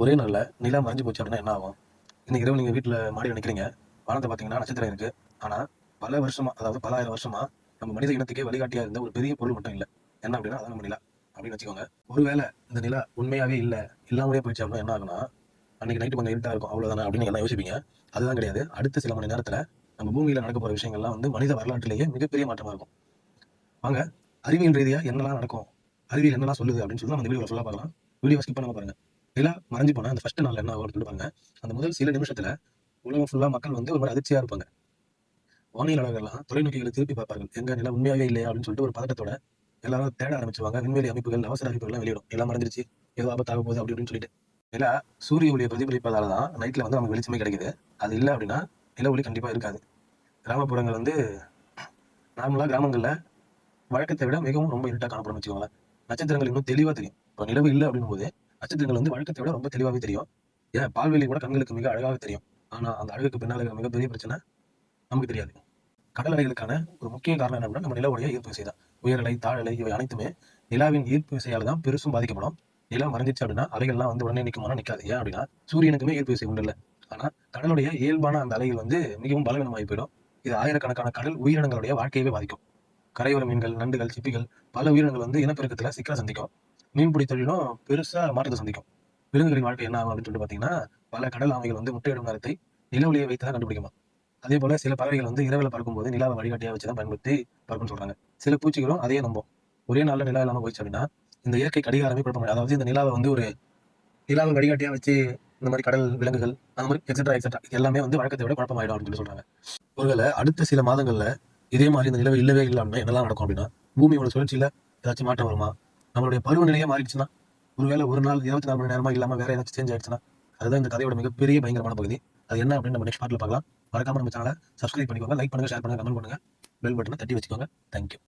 ஒரே நாள்ல நிலா மறைஞ்சு போச்சு அப்படின்னா என்ன ஆகும்? இன்னைக்கு இரவு நீங்க வீட்டுல மாடியில நிக்கிறீங்க. வானத்தை பார்த்தீங்கன்னா நட்சத்திரம் இருக்கு. ஆனா பல வருஷமா, அதாவது பல ஆயிரம் வருஷமா நம்ம மனித இனத்துக்கே வழிகாட்டியா இருந்த ஒரு பெரிய பொருள் மட்டும் இல்ல. என்ன அப்படின்னா அதான் நம்ம நிலா அப்படின்னு வச்சுக்கோங்க. ஒருவேளை இந்த நிலா உண்மையாவே இல்ல, இல்லாமலே போயிடுச்சு அப்படின்னா என்ன ஆகும்னா, அன்னைக்கு நைட்டு கொஞ்சம் இருட்டா இருக்கும் அவ்வளவுதானே அப்படின்னு நீங்க எல்லாம் யோசிப்பீங்க. அதுதான் கிடையாது. அடுத்த சில மணி நேரத்துல நம்ம பூமியில நடக்க போற விஷயங்கள்லாம் வந்து மனித வரலாற்றிலேயே மிகப்பெரிய மாற்றமா இருக்கும். வாங்க, அறிவியல் ரீதியா என்னெல்லாம் நடக்கும், அறிவியல் என்னெல்லாம் சொல்லுது அப்படின்னு சொல்லி நம்ம இந்த வீடியோல ஃபுல்லா பார்க்கலாம். வீடியோ ஸ்கிப் பண்ணாம பாருங்க. நிலா மறைஞ்சு போனா அந்த ஃபர்ஸ்ட் நாள்ல என்ன ஆகும் அப்படின்னு பாருங்க. அந்த முதல் சில நிமிஷத்துல உலகம் ஃபுல்லா மக்கள் வந்து ஒரு மாதிரி அதிர்ச்சியா இருப்பாங்க. வானியலாளர்கள்லாம் தொலைநோக்கிகளை திருப்பி பார்ப்பார்கள். எங்க நிலா உண்மையாவே இல்லையா அப்படின்னு சொல்லிட்டு ஒரு பதட்டத்தோட எல்லாரும் தேட ஆரம்பிச்சுவாங்க. விண்வெளி அமைப்புகள் அவசர அறிவிப்புகள்லாம் வெளியிடும். நிலா மறைஞ்சிருச்சு, ஏதோ ஆபத்தாக போகுது அப்படி இப்படின்னு சொல்லிட்டு. நிலா சூரிய ஒளியை பிரதிபலிப்பதால தான் நைட்ல வந்து நமக்கு வெளிச்சமே கிடைக்குது. அது இல்லை அப்படின்னா நில ஒளி கண்டிப்பா இருக்காது. கிராமப்புறங்கள் வந்து நார்மலா கிராமங்கள்ல வழக்கத்தை விட மிகவும் ரொம்ப இருட்டா காணப்படும் வச்சுக்கோங்களேன். நட்சத்திரங்கள் இன்னும் தெளிவா தெரியும். இப்போ நிலவு இல்லை அப்படின்னும் போது நட்சத்திரங்கள் வந்து வழக்கத்தை விட ரொம்ப தெளிவாவே தெரியும். ஏன் பால்வெளி கூட கண்களுக்கு மிக அழகாக தெரியும். ஆனா அந்த அழகுக்கு பின்னால இருக்கிற மிகப்பெரிய பிரச்சனை நமக்கு தெரியாது. கடல் அலைகளுக்கான ஒரு முக்கிய காரணம் என்ன அப்படின்னா நம்ம நிலவுடைய ஈர்ப்பு விசை தான். உயரலை, தாழலை இவை அனைத்துமே நிலாவின் ஈர்ப்பு விசையால தான் பெருசும் பாதிக்கப்படும். நிலா மறைஞ்சிச்சு அப்படின்னா அலைகள்லாம் வந்து உடனே நிற்குமானா நிற்காது. ஏன் அப்படின்னா சூரியனுக்குமே ஈர்ப்பு விசை உண்டு இல்லை. ஆனா கடலுடைய இயல்பான அந்த அலைகள் வந்து மிகவும் பலவீனமாகி போயிடும். இது ஆயிரக்கணக்கான கடல் உயிரினங்களுடைய வாழ்க்கையவே பாதிக்கும். கரையோர மீன்கள், நண்டுகள், சிப்பிகள் பல உயிரினங்கள் வந்து இனப்பெருக்கத்துல சிக்கலை சந்திக்கும். மீன்பிடி தொழிலும் பெருசா மாற்றத்தை சந்திக்கும். விலங்குகளின் வாழ்க்கை என்ன ஆகும் அப்படின்னு சொல்லிட்டு பாத்தீங்கன்னா, பல கடல் ஆமைகள் வந்து முட்டையிடும் நேரத்தை நில ஒளியை வைத்து தான் கண்டுபிடிக்குமா. அதே போல சில பறவைகள் வந்து இரவுல பறக்கும்போது நிலாவை வழிகாட்டியா வச்சு தான் பயன்படுத்தி பறக்கும்னு சொல்றாங்க. சில பூச்சிகளும் அதையே நம்பும். ஒரே நாள்ல நிலா இல்லாம போயிடுச்சு அப்படின்னா இந்த இயற்கை கடிகாரமே குழப்பம். அதாவது இந்த நிலாவை வந்து ஒரு நிலாவை வழிகாட்டியா வச்சு இந்த மாதிரி கடல் விலங்குகள் அந்த மாதிரி எக்ஸெட்ரா எக்ஸெட்ரா எல்லாமே வந்து வழக்கத்தை விட குழப்பமாயிடும் அப்படின்னு சொல்லி சொல்றாங்க. ஒருவேளை அடுத்த சில மாதங்கள்ல இதே மாதிரி இந்த நிலவு இல்லவே இல்லாம என்னெல்லாம் நடக்கும் அப்படின்னா, பூமியோட சுழற்சியில ஏதாச்சும் மாற்றம் வருமா? நம்மளுடைய பருவநிலையே மாறிடுச்சுன்னா, ஒருவேளை ஒரு நாள் 24 மணி நேரமா இல்லாம வேற ஏதாச்சும் சேஞ்ச் ஆயிடுச்சுன்னா, அதுதான் இந்த கதையோட மிகப்பெரிய பயங்கரமான பகுதி. அது என்ன அப்படின்னு நம்ம நெக்ஸ்ட் பார்ட்ல பார்க்கலாம். மறக்காம நம்ம சேனலை சப்ஸ்கிரைப் பண்ணிக்கோங்க, லைக் பண்ணுங்க, ஷேர் பண்ணுங்க, கமெண்ட் பண்ணுங்க, பெல் பட்டனை தட்டி வச்சுக்கோங்க. தேங்க்யூ.